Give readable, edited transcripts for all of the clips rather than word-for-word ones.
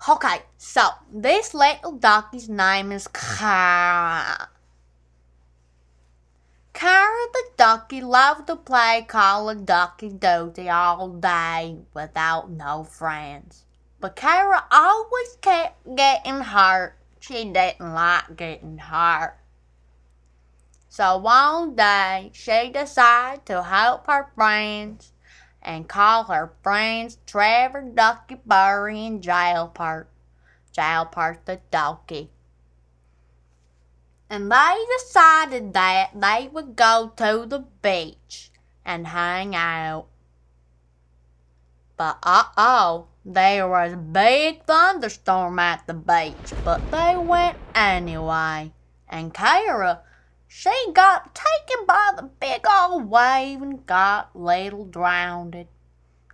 Okay, so this little ducky's name is Kara. Kara the ducky loved to play Call of Duty all day without no friends. But Kara always kept getting hurt. She didn't like getting hurt. So one day she decided to help her friends and call her friends Trevor, Ducky, Burry, and Jailpert. Jailpert the ducky. And they decided that they would go to the beach and hang out. But there was a big thunderstorm at the beach, but they went anyway. And Kara, she got taken by the big old wave and got little drowned.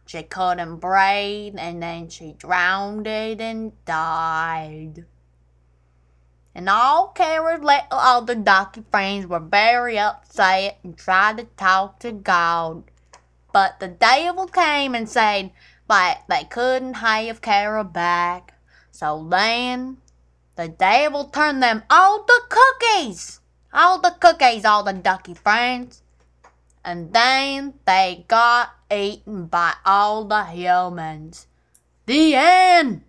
She couldn't breathe, and then she drowned and died. And all Kara's little other ducky friends were very upset and tried to talk to God. But the devil came and said that they couldn't have Kara back. So then the devil turned them all to cookies. All the ducky friends. And then they got eaten by all the humans. The end.